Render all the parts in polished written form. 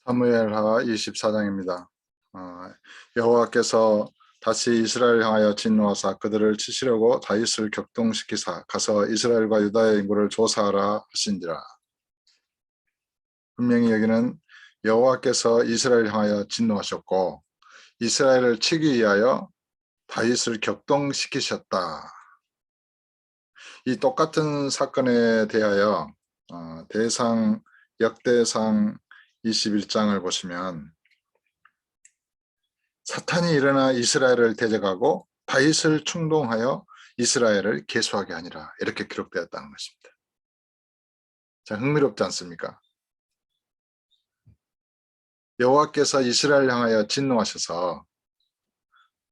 사무엘하 24장입니다. 여호와께서 다시 이스라엘을 향하여 진노하사 그들을 치시려고 다윗을 격동시키사 가서 이스라엘과 유다의 인구를 조사하라 하신지라. 분명히 여기는 여호와께서 이스라엘을 향하여 진노하셨고 이스라엘을 치기 위하여 다윗을 격동시키셨다. 이 똑같은 사건에 대하여 역대상 21장을 보시면 사탄이 일어나 이스라엘을 대적하고 다윗을 충동하여 이스라엘을 계수하게 하니라, 이렇게 기록되었다는 것입니다. 자, 흥미롭지 않습니까? 여호와께서 이스라엘을 향하여 진노하셔서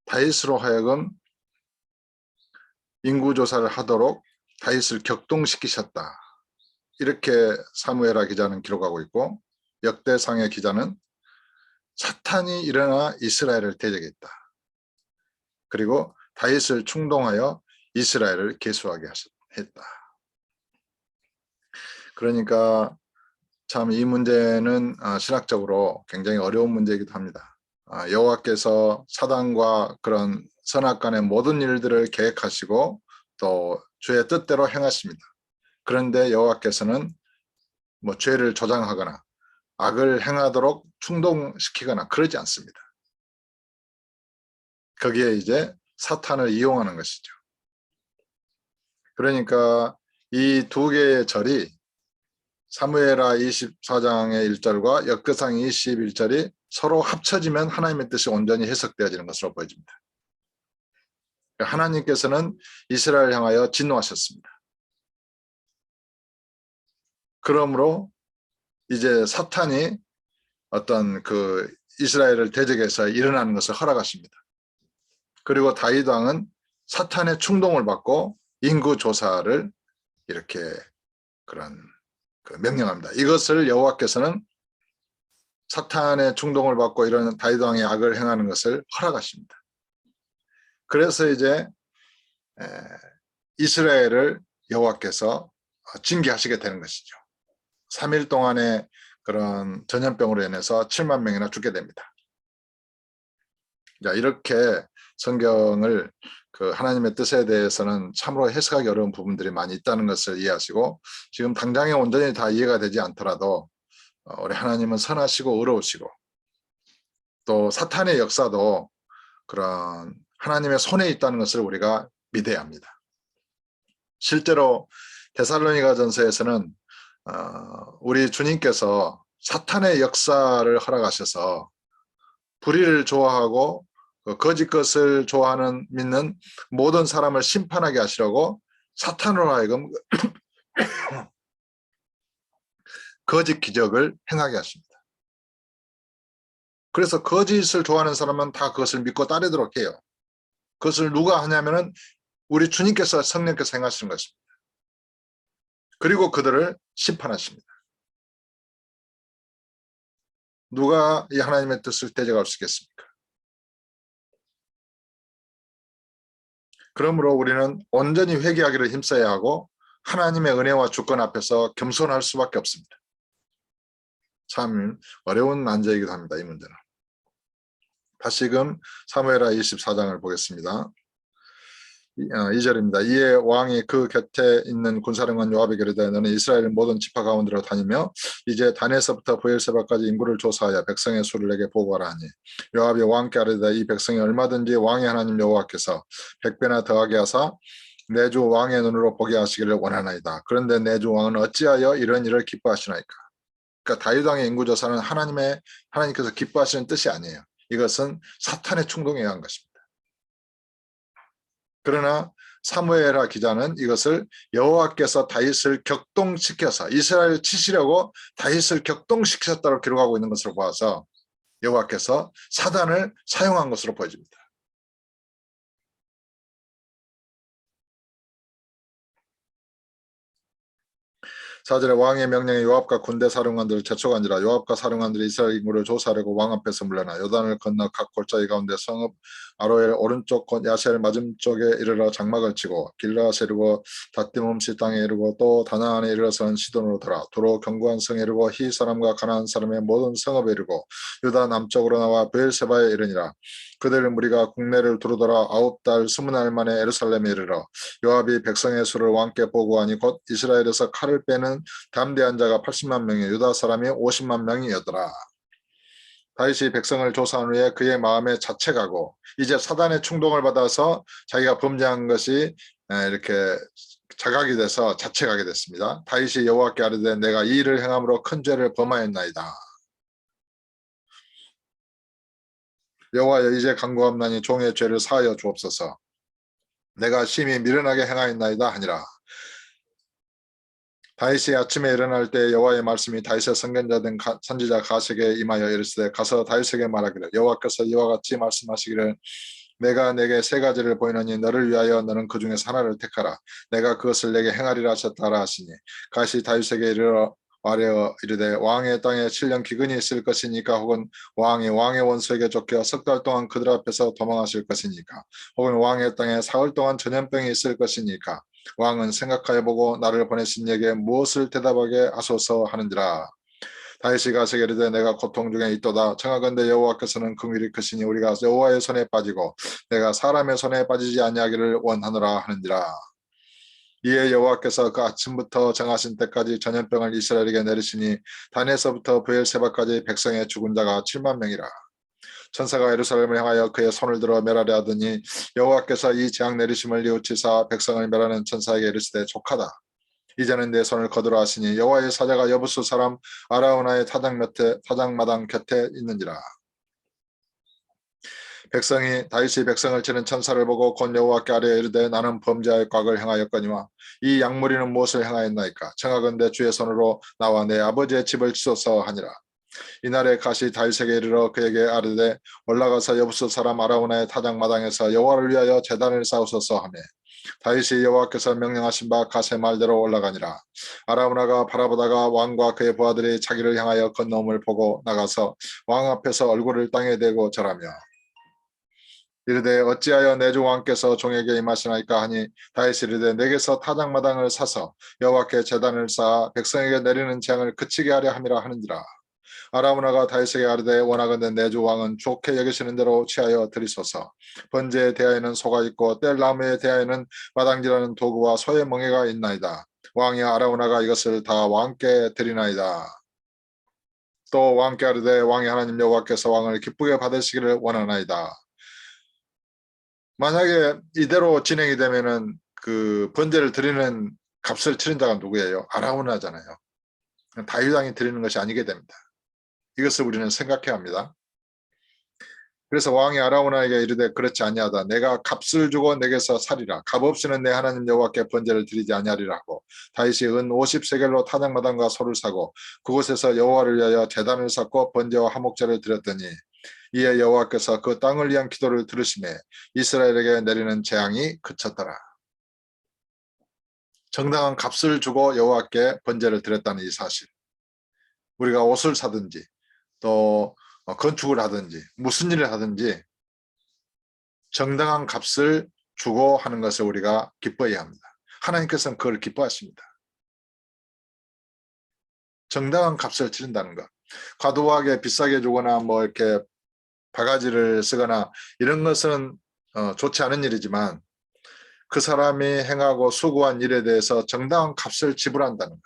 다윗으로 하여금 인구조사를 하도록 다윗을 격동시키셨다, 이렇게 사무엘하 기자는 기록하고 있고, 역대상의 기자는 사탄이 일어나 이스라엘을 대적했다. 그리고 다윗을 충동하여 이스라엘을 계수하게 했다. 그러니까 참 이 문제는 신학적으로 굉장히 어려운 문제이기도 합니다. 여호와께서 사단과 그런 선악간의 모든 일들을 계획하시고 또 주의 뜻대로 행하십니다. 그런데 여호와께서는 죄를 조장하거나 악을 행하도록 충동시키거나 그러지 않습니다. 거기에 이제 사탄을 이용하는 것이죠. 그러니까 이 두 개의 절이 사무엘하 24장의 1절과 역대상 21절이 서로 합쳐지면 하나님의 뜻이 온전히 해석되어지는 것으로 보여집니다. 하나님께서는 이스라엘을 향하여 진노하셨습니다. 그러므로 이제 사탄이 어떤 이스라엘을 대적해서 일어나는 것을 허락하십니다. 그리고 다윗 왕은 사탄의 충동을 받고 인구 조사를 이렇게 명령합니다. 이것을 여호와께서는 사탄의 충동을 받고 이런 다윗 왕의 악을 행하는 것을 허락하십니다. 그래서 이제 이스라엘을 여호와께서 징계하시게 되는 것이죠. 3일 동안의 그런 전염병으로 인해서 7만 명이나 죽게 됩니다. 자, 이렇게 성경을 하나님의 뜻에 대해서는 참으로 해석하기 어려운 부분들이 많이 있다는 것을 이해하시고, 지금 당장에 온전히 다 이해가 되지 않더라도 우리 하나님은 선하시고 의로우시고 또 사탄의 역사도 그런 하나님의 손에 있다는 것을 우리가 믿어야 합니다. 실제로 데살로니가전서에서는 우리 주님께서 사탄의 역사를 허락하셔서 불의를 좋아하고 거짓 것을 좋아하는 믿는 모든 사람을 심판하게 하시려고 사탄으로 하여금 거짓 기적을 행하게 하십니다. 그래서 거짓을 좋아하는 사람은 다 그것을 믿고 따르도록 해요. 그것을 누가 하냐면은 우리 주님께서, 성령께서 행하시는 것입니다. 그리고 그들을 심판하십니다. 누가 이 하나님의 뜻을 대적할 수 있겠습니까? 그러므로 우리는 온전히 회개하기를 힘써야 하고 하나님의 은혜와 주권 앞에서 겸손할 수밖에 없습니다. 참 어려운 난제이기도 합니다, 이 문제는. 다시금 사무엘하 24장을 보겠습니다. 2절입니다. 이에 왕이 그 곁에 있는 군사령관 요압에게 이르되 너는 이스라엘 모든 지파 가운데로 다니며 이제 단에서부터 브엘세바까지 인구를 조사하여 백성의 수를 내게 보고하라 하니, 요압이 왕께 아뢰되 이 백성이 얼마든지 왕의 하나님 여호와께서 100배나 더하게 하사 내 주 왕의 눈으로 보게 하시기를 원하나이다. 그런데 내 주 왕은 어찌하여 이런 일을 기뻐하시나이까? 그러니까 다윗 왕의 인구 조사는 하나님께서 기뻐하시는 뜻이 아니에요. 이것은 사탄의 충동에 의한 것입니다. 그러나 사무엘하 기자는 이것을 여호와께서 다윗을 격동시켜서 이스라엘을 치시려고 다윗을 격동시키셨다고 기록하고 있는 것으로 보아서 여호와께서 사단을 사용한 것으로 보여집니다. 사절에 왕의 명령에 요압과 군대 사령관들을 재촉한지라. 요압과 사령관들이 이스라엘 인구를 조사하려고 왕 앞에서 물러나 요단을 건너 각 골짜기 가운데 성읍 아로엘 오른쪽 곧 야셀 맞은쪽에 이르러 장막을 치고 길라앗에 이르고 다띠mom시 땅에 이르고 또 다나안에 이르러서는 시돈으로 돌아 도로 견고한 성에 이르고 히 사람과 가나안 사람의 모든 성읍에 이르고 유다 남쪽으로 나와 브엘세바에 이르니라. 그들 무리가 국내를 두루돌아 9달 20날 만에 예루살렘에 이르러 요압이 백성의 수를 왕께 보고하니 곧 이스라엘에서 칼을 빼는 담대한 자가 80만 명에 유다 사람이 50만 명이었더라. 다윗이 백성을 조사한 후에 그의 마음에 자책하고 이제 사단의 충동을 받아서 자기가 범죄한 것이 이렇게 자각이 돼서 자책하게 됐습니다. 다윗이 여호와께 아뢰되 내가 이 일을 행함으로 큰 죄를 범하였나이다. 여호와여 이제 간구함나니 종의 죄를 사하여 주옵소서. 내가 심히 미련하게 행하였나이다 하니라. 다윗이 아침에 일어날 때 여호와의 말씀이 다윗의 선견자 된 선지자 가세에게 임하여 이르시되 가서 다윗에게 말하기를 여호와께서 이와 같이 말씀하시기를 내가 내게 세 가지를 보이노니 너를 위하여 너는 그 중에서 하나를 택하라. 내가 그것을 내게 행하리라 하셨다라 하시니 가시 다윗에게 이르러 아뢰어 이르되 왕의 땅에 7년 기근이 있을 것이니까 혹은 왕이 왕의 원수에게 쫓겨 석 달 동안 그들 앞에서 도망하실 것이니까 혹은 왕의 땅에 사흘 동안 전염병이 있을 것이니까 왕은 생각하여보고 나를 보내신 이에게 무엇을 대답하게 하소서 하는지라. 다윗이 가세게 이르되 내가 고통 중에 있도다. 청하건대 여호와께서는 긍휼이 크시니 우리가 여호와의 손에 빠지고 내가 사람의 손에 빠지지 아니하기를 원하노라 하는지라. 이에 여호와께서 그 아침부터 정하신 때까지 전염병을 이스라엘에게 내리시니 단에서부터 브엘세바까지 백성의 죽은 자가 7만 명이라. 천사가 예루살렘을 향하여 그의 손을 들어 멸하려 하더니 여호와께서 이 재앙 내리심을 뉘우치사 백성을 멸하는 천사에게 이르시되 족하다. 이제는 내 손을 거두라 하시니 여호와의 사자가 여부수 사람 아라우나의 타작마당 곁에 있는지라. 백성이 다윗이 백성을 치는 천사를 보고 곧 여호와께 아뢰어 이르되 나는 범죄하여 악을 행하였거니와 이 양무리는 무엇을 행하였나이까. 청하건대 주의 손으로 나와 내 아버지의 집을 치소서 하니라. 이날에 가시 다윗에게 이르러 그에게 아뢰되 올라가서 여부수 사람 아라우나의 타작마당에서 여호와를 위하여 제단을 쌓으소서 하며 다윗이 여호와께서 명령하신 바 가세 말대로 올라가니라. 아라우나가 바라보다가 왕과 그의 부하들이 자기를 향하여 건너옴을 보고 나가서 왕 앞에서 얼굴을 땅에 대고 절하며 이르되 어찌하여 내 주 왕께서 종에게 임하시나이까 하니 다윗이 이르되 내게서 타작마당을 사서 여호와께 제단을 쌓아 백성에게 내리는 재앙을 그치게 하려 함이라 하는지라. 아라우나가 다윗에게 아뢰되 원하건대 내 주 왕은 좋게 여기시는 대로 취하여 드리소서. 번제에 대하여는 소가 있고 뗄나무에 대하여는 마당질하는 도구와 소의 멍에가 있나이다. 왕이 아라우나가 이것을 다 왕께 드리나이다. 또 왕께 아뢰되 왕의 하나님 여호와께서 왕을 기쁘게 받으시기를 원하나이다. 만약에 이대로 진행이 되면은 그 번제를 드리는 값을 치른 자가 누구예요? 아라우나잖아요. 다윗 왕이 드리는 것이 아니게 됩니다. 이것을 우리는 생각해야 합니다. 그래서 왕이 아라우나에게 이르되 그렇지 아니하다. 내가 값을 주고 내게서 살이라. 값 없이는 내 하나님 여호와께 번제를 드리지 아니하리라 하고 다윗이 은 50세겔로 타작마당과 소를 사고 그곳에서 여호와를 위하여 제단을 쌓고 번제와 화목제를 드렸더니 이에 여호와께서 그 땅을 위한 기도를 들으시매 이스라엘에게 내리는 재앙이 그쳤더라. 정당한 값을 주고 여호와께 번제를 드렸다는 이 사실. 우리가 옷을 사든지 또 건축을 하든지 무슨 일을 하든지 정당한 값을 주고 하는 것을 우리가 기뻐해야 합니다. 하나님께서는 그걸 기뻐하십니다. 정당한 값을 치른다는 것. 과도하게 비싸게 주거나 뭐 이렇게 바가지를 쓰거나 이런 것은 좋지 않은 일이지만 그 사람이 행하고 수고한 일에 대해서 정당한 값을 지불한다는 것.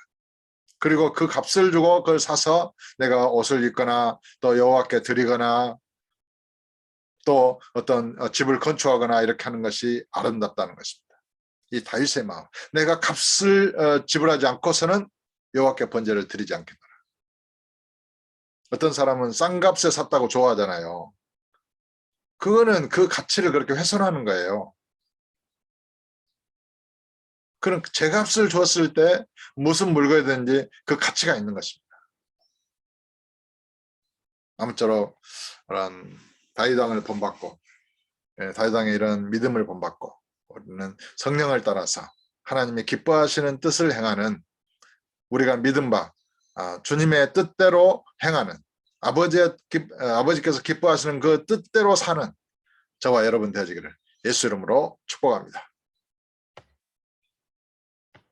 그리고 그 값을 주고 그걸 사서 내가 옷을 입거나 또 여호와께 드리거나 또 어떤 집을 건축하거나 이렇게 하는 것이 아름답다는 것입니다. 이 다윗의 마음. 내가 값을 지불하지 않고서는 여호와께 번제를 드리지 않겠노라. 어떤 사람은 싼 값에 샀다고 좋아하잖아요. 그거는 그 가치를 그렇게 훼손하는 거예요. 그런 제값을 줬을 때 무슨 물건이든지 그 가치가 있는 것입니다. 아무쪼록 그런 다윗 왕을 본받고 다윗 왕의 이런 믿음을 본받고 우리는 성령을 따라서 하나님이 기뻐하시는 뜻을 행하는 우리가 믿음 바 주님의 뜻대로 행하는 아버지께서 기뻐하시는 그 뜻대로 사는 저와 여러분 되어지기를 예수 이름으로 축복합니다.